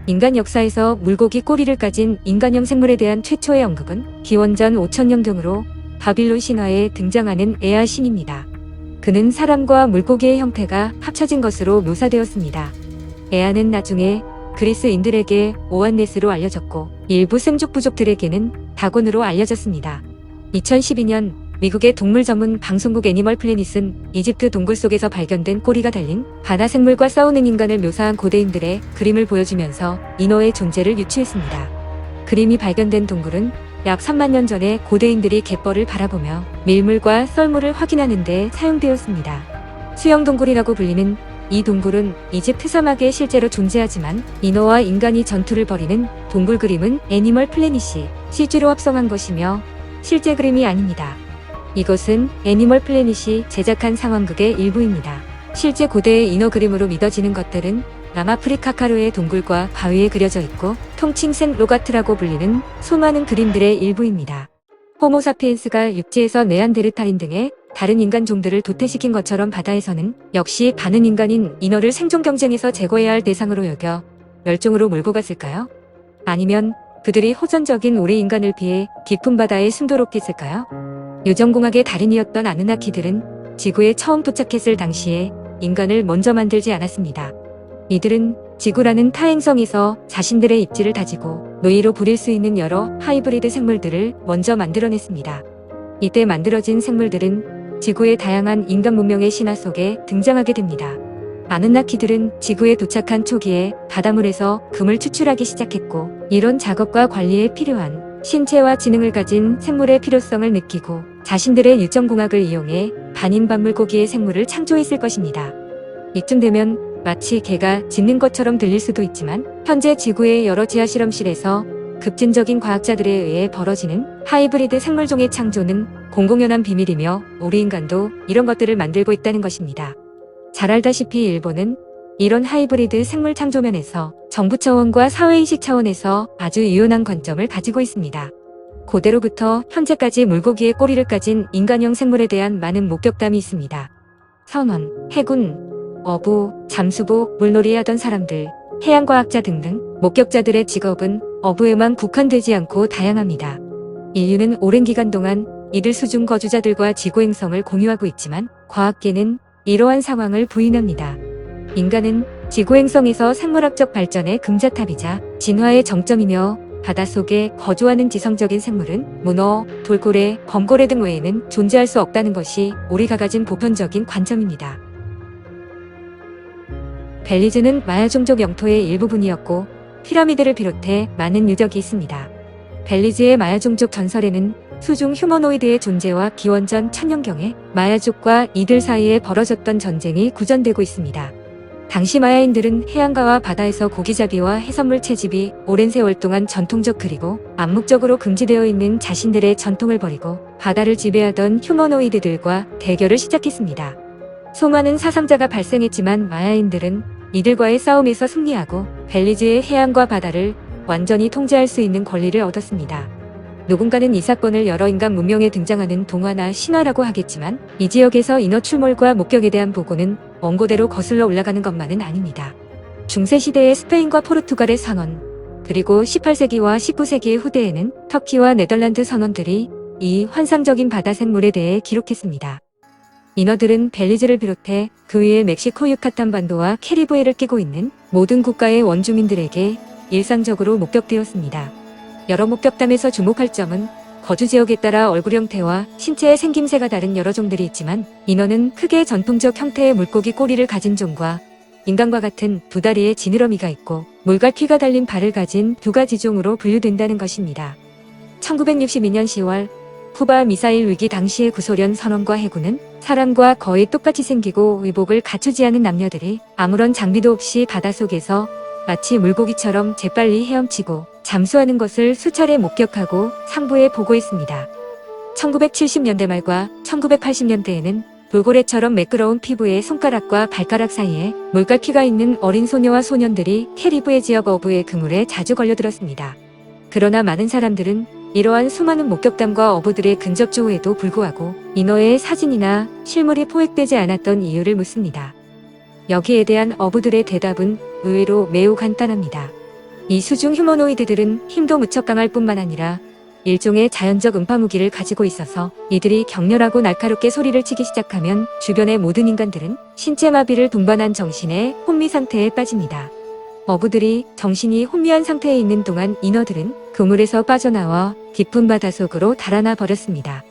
인간 역사에서 물고기 꼬리를 가진 인간형 생물에 대한 최초의 언급은 기원전 5000년경으로 바빌론 신화에 등장하는 에아 신입니다. 그는 사람과 물고기의 형태가 합쳐진 것으로 묘사되었습니다. 에아는 나중에 그리스인들에게 오안네스로 알려졌고 일부 생족 부족들에게는 다곤으로 알려졌습니다. 2012년 미국의 동물 전문 방송국 애니멀 플래닛은 이집트 동굴 속에서 발견된 꼬리가 달린 바다 생물과 싸우는 인간을 묘사한 고대인들의 그림을 보여주면서 이너의 존재를 유추했습니다. 그림이 발견된 동굴은 약 3만 년 전에 고대인들이 갯벌을 바라보며 밀물과 썰물을 확인하는 데 사용되었습니다. 수영동굴이라고 불리는 이 동굴은 이집트 사막에 실제로 존재하지만 이너와 인간이 전투를 벌이는 동굴 그림은 애니멀 플래닛이 CG로 합성한 것이며 실제 그림이 아닙니다. 이것은 애니멀 플래닛이 제작한 상황극의 일부입니다. 실제 고대의 인어 그림으로 믿어지는 것들은 남아프리카 카루의 동굴과 바위에 그려져 있고 통칭 생 로가트라고 불리는 수많은 그림들의 일부입니다. 호모사피엔스가 육지에서 네안데르탈인 등의 다른 인간 종들을 도태시킨 것처럼 바다에서는 역시 많은 인간인 인어를 생존 경쟁에서 제거해야 할 대상으로 여겨 멸종으로 몰고 갔을까요? 아니면 그들이 호전적인 우리 인간을 피해 깊은 바다에 숨도록 했을까요? 유전공학의 달인이었던 아누나키들은 지구에 처음 도착했을 당시에 인간을 먼저 만들지 않았습니다. 이들은 지구라는 타행성에서 자신들의 입지를 다지고 노예로 부릴 수 있는 여러 하이브리드 생물들을 먼저 만들어냈습니다. 이때 만들어진 생물들은 지구의 다양한 인간 문명의 신화 속에 등장하게 됩니다. 아누나키들은 지구에 도착한 초기에 바닷물에서 금을 추출하기 시작했고 이런 작업과 관리에 필요한 신체와 지능을 가진 생물의 필요성을 느끼고 자신들의 유전공학을 이용해 반인반물고기의 생물을 창조했을 것입니다. 이쯤 되면 마치 개가 짖는 것처럼 들릴 수도 있지만 현재 지구의 여러 지하실험실에서 급진적인 과학자들에 의해 벌어지는 하이브리드 생물종의 창조는 공공연한 비밀이며 우리 인간도 이런 것들을 만들고 있다는 것입니다. 잘 알다시피 일본은 이런 하이브리드 생물 창조면에서 정부 차원과 사회인식 차원에서 아주 유연한 관점을 가지고 있습니다. 고대로부터 현재까지 물고기의 꼬리를 가진 인간형 생물에 대한 많은 목격담이 있습니다. 선원, 해군, 어부, 잠수부, 물놀이하던 사람들, 해양과학자 등등 목격자들의 직업은 어부에만 국한되지 않고 다양합니다. 인류는 오랜 기간 동안 이들 수중 거주자들과 지구 행성을 공유하고 있지만 과학계는 이러한 상황을 부인합니다. 인간은 지구 행성에서 생물학적 발전의 금자탑이자 진화의 정점이며 바닷속에 거주하는 지성적인 생물은 문어, 돌고래, 범고래 등 외에는 존재할 수 없다는 것이 우리가 가진 보편적인 관점입니다. 벨리즈는 마야 종족 영토의 일부분이었고 피라미드를 비롯해 많은 유적이 있습니다. 벨리즈의 마야 종족 전설에는 수중 휴머노이드의 존재와 기원전 1000년경에 마야족과 이들 사이에 벌어졌던 전쟁이 구전되고 있습니다. 당시 마야인들은 해안가와 바다에서 고기잡이와 해산물 채집이 오랜 세월 동안 전통적 그리고 암묵적으로 금지되어 있는 자신들의 전통을 버리고 바다를 지배하던 휴머노이드들과 대결을 시작했습니다. 수많은 사상자가 발생했지만 마야인들은 이들과의 싸움에서 승리하고 벨리즈의 해안과 바다를 완전히 통제할 수 있는 권리를 얻었습니다. 누군가는 이 사건을 여러 인간 문명에 등장하는 동화나 신화라고 하겠지만 이 지역에서 인어 출몰과 목격에 대한 보고는 원고대로 거슬러 올라가는 것만은 아닙니다. 중세시대의 스페인과 포르투갈의 선원, 그리고 18세기와 19세기의 후대에는 터키와 네덜란드 선원들이 이 환상적인 바다 생물에 대해 기록했습니다. 인어들은 벨리즈를 비롯해 그 위에 멕시코 유카탄 반도와 캐리브해를 끼고 있는 모든 국가의 원주민들에게 일상적으로 목격되었습니다. 여러 목격담에서 주목할 점은 거주 지역에 따라 얼굴 형태와 신체의 생김새가 다른 여러 종들이 있지만 인어는 크게 전통적 형태의 물고기 꼬리를 가진 종과 인간과 같은 두 다리의 지느러미가 있고 물갈퀴가 달린 발을 가진 두 가지 종으로 분류된다는 것입니다. 1962년 10월 쿠바 미사일 위기 당시의 구소련 선원과 해군은 사람과 거의 똑같이 생기고 의복을 갖추지 않은 남녀들이 아무런 장비도 없이 바닷속에서 마치 물고기처럼 재빨리 헤엄치고 잠수하는 것을 수차례 목격하고 상부에 보고했습니다. 1970년대 말과 1980년대에는 돌고래처럼 매끄러운 피부에 손가락과 발가락 사이에 물갈퀴가 있는 어린 소녀와 소년들이 캐리브해 지역 어부의 그물에 자주 걸려들었습니다. 그러나 많은 사람들은 이러한 수많은 목격담과 어부들의 근접 조우에도 불구하고 인어의 사진이나 실물이 포획되지 않았던 이유를 묻습니다. 여기에 대한 어부들의 대답은 의외로 매우 간단합니다. 이 수중 휴머노이드들은 힘도 무척 강할 뿐만 아니라 일종의 자연적 음파 무기를 가지고 있어서 이들이 격렬하고 날카롭게 소리를 치기 시작하면 주변의 모든 인간들은 신체 마비를 동반한 정신의 혼미 상태에 빠집니다. 어부들이 정신이 혼미한 상태에 있는 동안 인어들은 그물에서 빠져나와 깊은 바닷속으로 달아나 버렸습니다.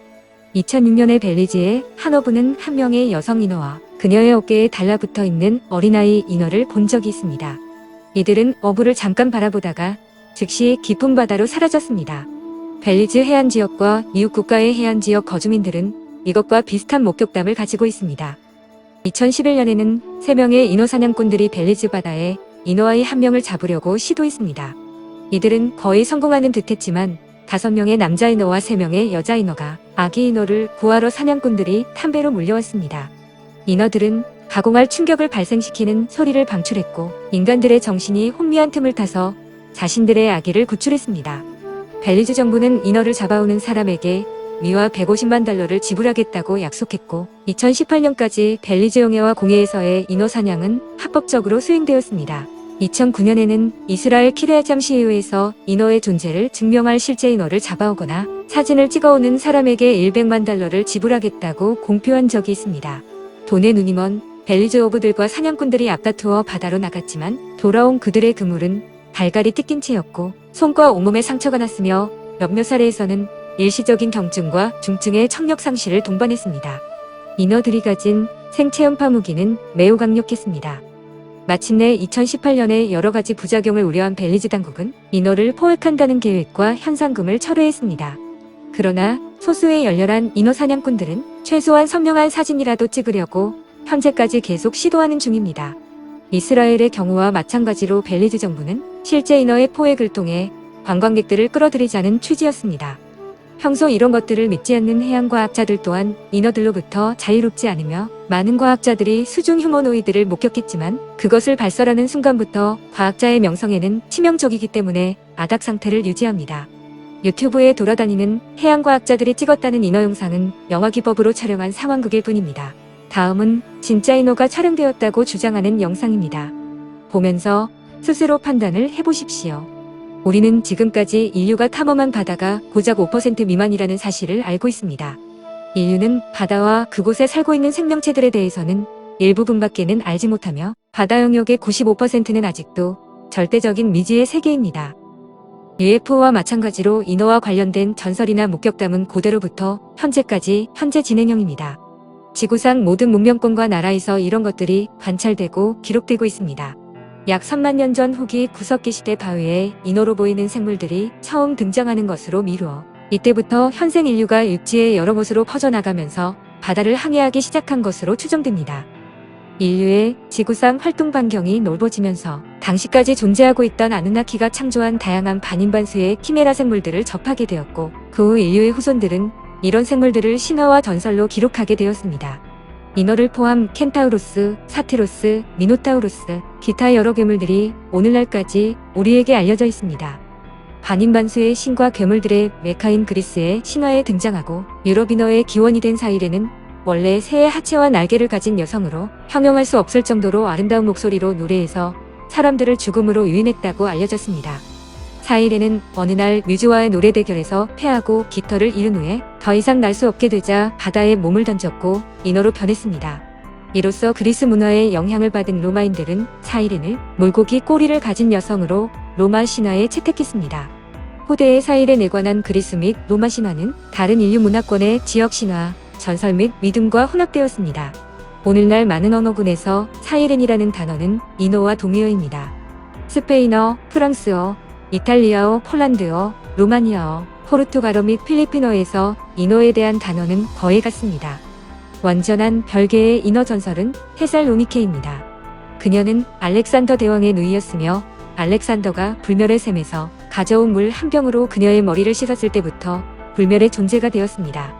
2006년에 벨리즈의 한 어부는 한 명의 여성 인어와 그녀의 어깨에 달라붙어 있는 어린아이 인어를 본 적이 있습니다. 이들은 어부를 잠깐 바라보다가 즉시 깊은 바다로 사라졌습니다. 벨리즈 해안 지역과 이웃 국가의 해안 지역 거주민들은 이것과 비슷한 목격담을 가지고 있습니다. 2011년에는 3명의 인어 사냥꾼들이 벨리즈 바다에 인어아이 1명을 잡으려고 시도했습니다. 이들은 거의 성공하는 듯했지만 5명의 남자 인어와 3명의 여자 인어가 아기 인어를 구하러 사냥꾼들이 탐배로 몰려왔습니다. 인어들은 가공할 충격을 발생시키는 소리를 방출했고 인간들의 정신이 혼미한 틈을 타서 자신들의 아기를 구출했습니다. 벨리즈 정부는 인어를 잡아오는 사람에게 위와 150만 달러를 지불하겠다고 약속했고 2018년까지 벨리즈 영해와 공해에서의 인어 사냥은 합법적으로 수행되었습니다. 2009년에는 이스라엘 키르야잠 시의회에서 인어의 존재를 증명할 실제 인어를 잡아오거나 사진을 찍어오는 사람에게 100만 달러를 지불하겠다고 공표한 적이 있습니다. 돈에 눈이 먼 벨리즈 어부들과 사냥꾼들이 앞다투어 바다로 나갔지만 돌아온 그들의 그물은 발갈이 뜯긴 채였고 손과 온몸에 상처가 났으며 몇몇 사례에서는 일시적인 경증과 중증의 청력 상실을 동반했습니다. 인어들이 가진 생체 음파 무기는 매우 강력했습니다. 마침내 2018년에 여러 가지 부작용을 우려한 벨리즈 당국은 인어를 포획한다는 계획과 현상금을 철회했습니다. 그러나 소수의 열렬한 인어 사냥꾼들은 최소한 선명한 사진이라도 찍으려고 현재까지 계속 시도하는 중입니다. 이스라엘의 경우와 마찬가지로 벨리즈 정부는 실제 인어의 포획을 통해 관광객들을 끌어들이자는 취지였습니다. 평소 이런 것들을 믿지 않는 해양과학자들 또한 인어들로부터 자유롭지 않으며 많은 과학자들이 수중 휴머노이드를 목격했지만 그것을 발설하는 순간부터 과학자의 명성에는 치명적이기 때문에 아닥 상태를 유지합니다. 유튜브에 돌아다니는 해양과학자들이 찍었다는 인어 영상은 영화 기법으로 촬영한 상황극일 뿐입니다. 다음은 진짜 인어가 촬영되었다고 주장하는 영상입니다. 보면서 스스로 판단을 해보십시오. 우리는 지금까지 인류가 탐험한 바다가 고작 5% 미만이라는 사실을 알고 있습니다. 인류는 바다와 그곳에 살고 있는 생명체들에 대해서는 일부분밖에는 알지 못하며 바다 영역의 95%는 아직도 절대적인 미지의 세계입니다. UFO와 마찬가지로 인어와 관련된 전설이나 목격담은 고대로부터 현재까지 현재 진행형입니다. 지구상 모든 문명권과 나라에서 이런 것들이 관찰되고 기록되고 있습니다. 약 3만 년 전 후기 구석기 시대 바위에 인어로 보이는 생물들이 처음 등장하는 것으로 미루어 이때부터 현생 인류가 육지의 여러 곳으로 퍼져나가면서 바다를 항해하기 시작한 것으로 추정됩니다. 인류의 지구상 활동 반경이 넓어지면서 당시까지 존재하고 있던 아누나키가 창조한 다양한 반인반수의 키메라 생물들을 접하게 되었고 그 후 인류의 후손들은 이런 생물들을 신화와 전설로 기록하게 되었습니다. 인어를 포함 켄타우로스, 사티로스, 미노타우로스, 기타 여러 괴물들이 오늘날까지 우리에게 알려져 있습니다. 반인반수의 신과 괴물들의 메카인 그리스의 신화에 등장하고 유럽 인어의 기원이 된 사이렌은 원래 새의 하체와 날개를 가진 여성으로 형용할 수 없을 정도로 아름다운 목소리로 노래해서 사람들을 죽음으로 유인했다고 알려졌습니다. 사이렌은 어느 날 뮤즈와의 노래 대결에서 패하고 깃털을 잃은 후에 더 이상 날 수 없게 되자 바다에 몸을 던졌고 인어로 변했습니다. 이로써 그리스 문화의 영향을 받은 로마인들은 사이렌을 물고기 꼬리를 가진 여성으로 로마 신화에 채택했습니다. 후대의 사이렌에 관한 그리스 및 로마 신화는 다른 인류 문화권의 지역 신화, 전설 및 믿음과 혼합되었습니다. 오늘날 많은 언어군에서 사이렌이라는 단어는 인어와 동의어입니다. 스페인어, 프랑스어, 이탈리아어, 폴란드어, 루마니아어, 포르투갈어 및 필리핀어에서 인어에 대한 단어는 거의 같습니다. 완전한 별개의 인어 전설은 테살로니케입니다. 그녀는 알렉산더 대왕의 누이였으며 알렉산더가 불멸의 샘에서 가져온 물 한 병으로 그녀의 머리를 씻었을 때부터 불멸의 존재가 되었습니다.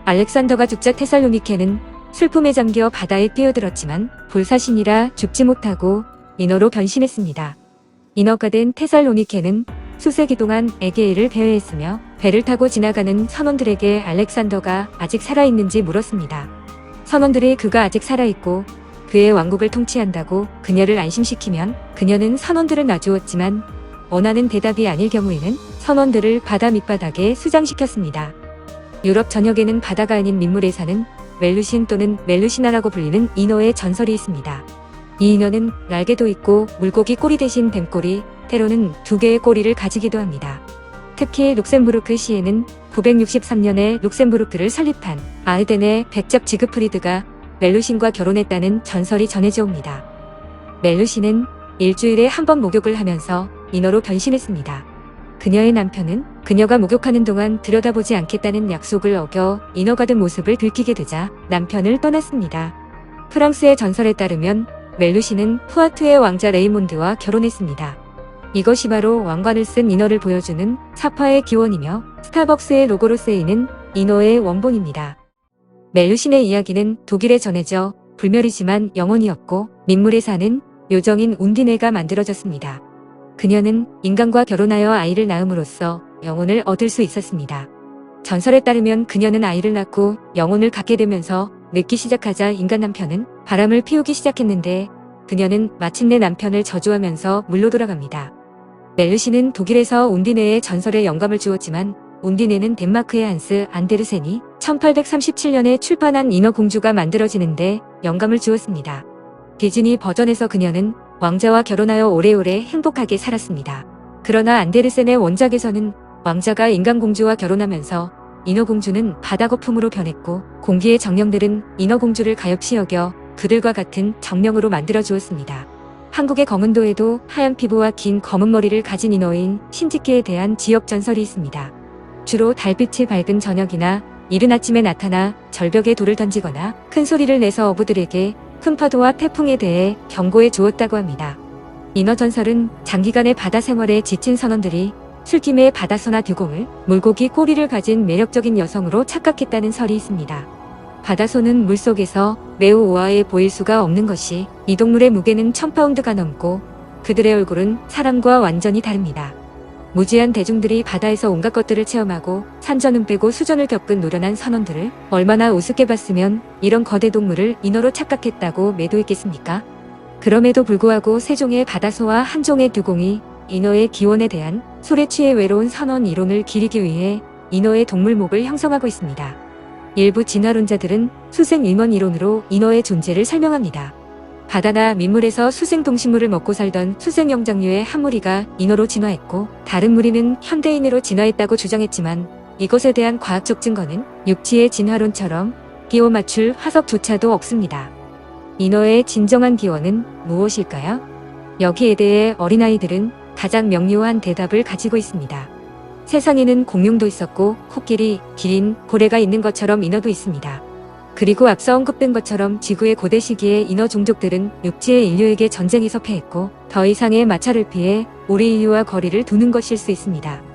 알렉산더가 죽자 테살로니케는 슬픔에 잠겨 바다에 뛰어들었지만 불사신이라 죽지 못하고 인어로 변신했습니다. 인어가 된 테살로니케는 수세기 동안 에게일을 배회했으며 배를 타고 지나가는 선원들에게 알렉산더가 아직 살아있는지 물었습니다. 선원들이 그가 아직 살아있고 그의 왕국을 통치한다고 그녀를 안심시키면 그녀는 선원들을 놔주었지만 원하는 대답이 아닐 경우에는 선원들을 바다 밑바닥에 수장시켰습니다. 유럽 전역에는 바다가 아닌 민물에 사는 멜루신 또는 멜루시나라고 불리는 인어의 전설이 있습니다. 이 인어는 날개도 있고 물고기 꼬리 대신 뱀꼬리, 때로는 2개의 꼬리를 가지기도 합니다. 특히 룩셈부르크 시에는 963년에 룩셈부르크를 설립한 아흐덴의 백잡 지그프리드가 멜루신과 결혼했다는 전설이 전해져 옵니다. 멜루신은 일주일에 한 번 목욕을 하면서 인어로 변신했습니다. 그녀의 남편은 그녀가 목욕하는 동안 들여다보지 않겠다는 약속을 어겨 인어가 된 모습을 들키게 되자 남편을 떠났습니다. 프랑스의 전설에 따르면 멜루신은 푸아투의 왕자 레이몬드와 결혼했습니다. 이것이 바로 왕관을 쓴 인어를 보여주는 사파의 기원이며 스타벅스의 로고로 쓰이는 인어의 원본입니다. 멜루신의 이야기는 독일에 전해져 불멸이지만 영혼이었고 민물에 사는 요정인 운디네가 만들어졌습니다. 그녀는 인간과 결혼하여 아이를 낳음으로써 영혼을 얻을 수 있었습니다. 전설에 따르면 그녀는 아이를 낳고 영혼을 갖게 되면서 늙기 시작하자 인간 남편은 바람을 피우기 시작했는데 그녀는 마침내 남편을 저주하면서 물로 돌아갑니다. 멜루신은 독일에서 운디네의 전설에 영감을 주었지만 운디네는 덴마크의 한스 안데르센이 1837년에 출판한 인어공주가 만들어지는데 영감을 주었습니다. 디즈니 버전에서 그녀는 왕자와 결혼하여 오래오래 행복하게 살았습니다. 그러나 안데르센의 원작에서는 왕자가 인간공주와 결혼하면서 인어공주는 바다거품으로 변했고 공기의 정령들은 인어공주를 가엾이 여겨 그들과 같은 정령으로 만들어 주었습니다. 한국의 검은도에도 하얀 피부와 긴 검은 머리를 가진 인어인 신지키에 대한 지역 전설이 있습니다. 주로 달빛이 밝은 저녁이나 이른 아침에 나타나 절벽에 돌을 던지거나 큰 소리를 내서 어부들에게 큰 파도와 태풍에 대해 경고해 주었다고 합니다. 인어 전설은 장기간의 바다 생활에 지친 선원들이 술김에 바다소나 듀공을 물고기 꼬리를 가진 매력적인 여성으로 착각했다는 설이 있습니다. 바다소는 물속에서 매우 우아해 보일 수가 없는 것이 이 동물의 무게는 1000파운드가 넘고 그들의 얼굴은 사람과 완전히 다릅니다. 무지한 대중들이 바다에서 온갖 것들을 체험하고 산전은 빼고 수전을 겪은 노련한 선원들을 얼마나 우습게 봤으면 이런 거대 동물을 인어로 착각했다고 매도했겠습니까? 그럼에도 불구하고 세종의 바다소와 한종의 듀공이 인어의 기원에 대한 술에 취해 외로운 선원 이론을 기리기 위해 인어의 동물목을 형성하고 있습니다. 일부 진화론자들은 수생일먼 이론으로 인어의 존재를 설명합니다. 바다나 민물에서 수생동식물을 먹고 살던 수생영장류의 한 무리가 인어로 진화했고 다른 무리는 현대인으로 진화했다고 주장했지만 이것에 대한 과학적 증거는 육지의 진화론처럼 끼워 맞출 화석조차도 없습니다. 인어의 진정한 기원은 무엇일까요? 여기에 대해 어린아이들은 가장 명료한 대답을 가지고 있습니다. 세상에는 공룡도 있었고 코끼리, 기린, 고래가 있는 것처럼 인어도 있습니다. 그리고 앞서 언급된 것처럼 지구의 고대 시기에 인어 종족들은 육지의 인류에게 전쟁에서 패했고 더 이상의 마찰을 피해 우리 인류와 거리를 두는 것일 수 있습니다.